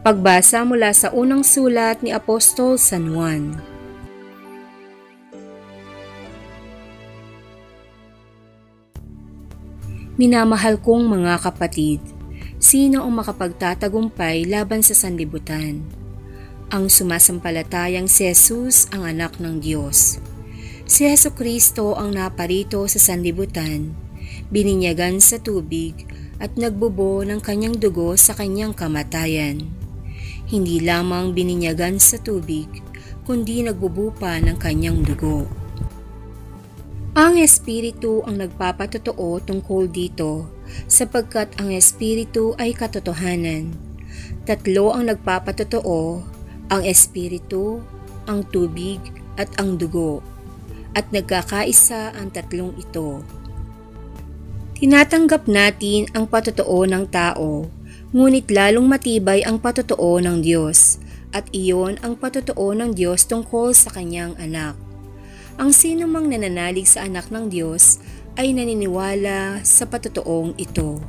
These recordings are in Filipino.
Pagbasa mula sa unang sulat ni Apostol San Juan. Minamahal kong mga kapatid, sino ang makapagtatagumpay laban sa sanlibutan? Ang sumasampalatayang si Jesus ang anak ng Diyos. Si Jesucristo ang naparito sa sanlibutan, bininyagan sa tubig at nagbubo ng kanyang dugo sa kanyang kamatayan. Hindi lamang bininyagan sa tubig, kundi nagbubo pa ng kanyang dugo. Ang Espiritu ang nagpapatotoo tungkol dito, sapagkat ang Espiritu ay katotohanan. Tatlo ang nagpapatotoo, ang Espiritu, ang tubig at ang dugo, at nagkakaisa ang tatlong ito. Tinatanggap natin ang patotoo ng tao, ngunit lalong matibay ang patotoo ng Diyos, at iyon ang patotoo ng Diyos tungkol sa kanyang anak. Ang sino mang nananalig sa anak ng Diyos ay naniniwala sa patotoong ito.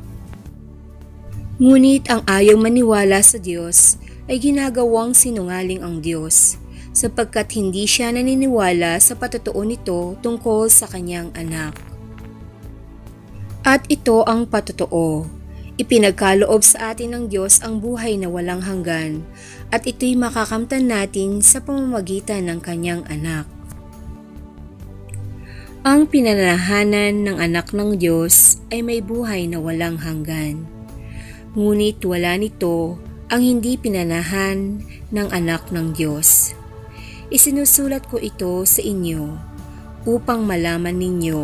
Ngunit ang ayaw maniwala sa Diyos ay ginagawang sinungaling ang Diyos, sapagkat hindi siya naniniwala sa patotoo nito tungkol sa kanyang anak. At ito ang patotoo. Ipinagkaloob sa atin ng Diyos ang buhay na walang hanggan, at ito'y makakamtan natin sa pamamagitan ng kanyang anak. Ang pinananahanan ng anak ng Diyos ay may buhay na walang hanggan. Ngunit wala nito ang hindi pinanahan ng anak ng Diyos. Isinusulat ko ito sa inyo upang malaman ninyo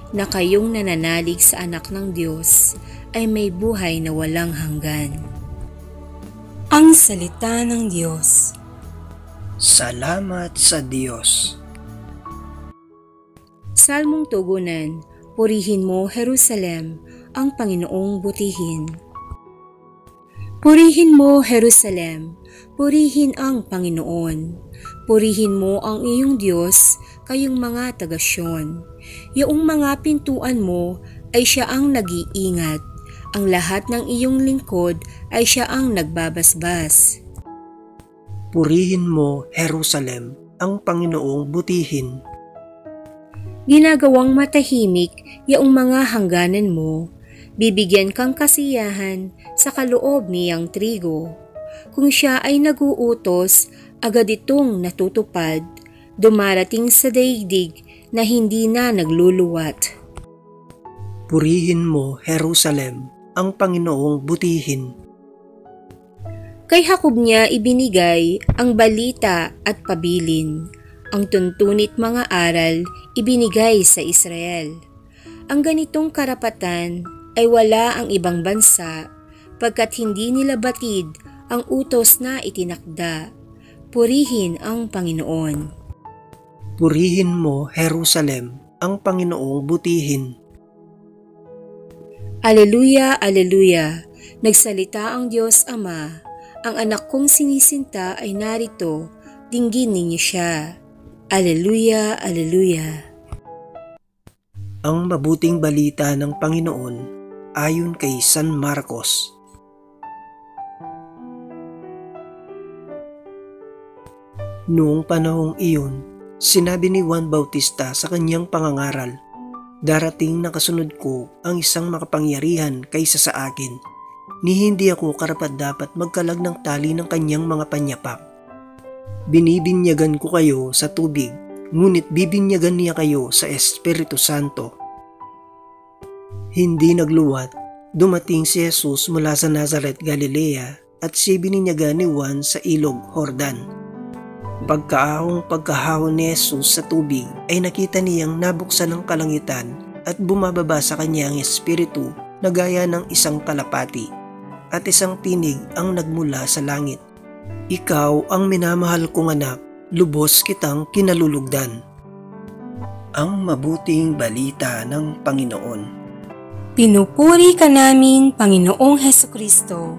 na kayong nananalig sa anak ng Diyos ay may buhay na walang hanggan. Ang salita ng Diyos. Salamat sa Diyos. Salmong tugunan, purihin mo Jerusalem, ang Panginoong butihin. Purihin mo Jerusalem, purihin ang Panginoon. Purihin mo ang iyong Diyos, kayong mga taga-Syon. Iyong mga pintuan mo ay siya ang nag-iingat. Ang lahat ng iyong lingkod ay siya ang nagbabasbas. Purihin mo, Jerusalem, ang Panginoong butihin. Ginagawang matahimik yaong mga hangganan mo, bibigyan kang kasiyahan sa kaloob niyang trigo. Kung siya ay naguutos, agad itong natutupad, dumarating sa daigdig na hindi na nagluluwat. Purihin mo, Jerusalem, ang Panginoong butihin. Kay Jacob niya ibinigay ang balita at pabilin, ang tuntunit mga aral ibinigay sa Israel. Ang ganitong karapatan ay wala ang ibang bansa, pagkat hindi nila batid ang utos na itinakda. Purihin ang Panginoon. Purihin mo, Jerusalem, ang Panginoong butihin. Aleluya, aleluya, nagsalita ang Diyos Ama, ang anak kong sinisinta ay narito, dinggin ninyo siya. Aleluya, aleluya. Ang mabuting balita ng Panginoon ayon kay San Marcos. Noong panahong iyon, sinabi ni Juan Bautista sa kanyang pangangaral, "Darating na kasunod ko ang isang makapangyarihan kaysa sa akin, ni hindi ako karapat-dapat magkalag ng tali ng kanyang mga panyapak. Binibinyagan ko kayo sa tubig, ngunit bibinyagan niya kayo sa Espiritu Santo." Hindi nagluwat, dumating si Jesus mula sa Nazaret, Galilea, at siya bininyagan ni Juan sa ilog Jordan. Pagkahawon ni Jesus sa tubig ay nakita niyang nabuksan ng kalangitan at bumababa sa kanya ang Espiritu na gaya ng isang kalapati, at isang tinig ang nagmula sa langit. "Ikaw ang minamahal kong anak, lubos kitang kinalulugdan." Ang mabuting balita ng Panginoon. Pinupuri ka namin, Panginoong Hesukristo.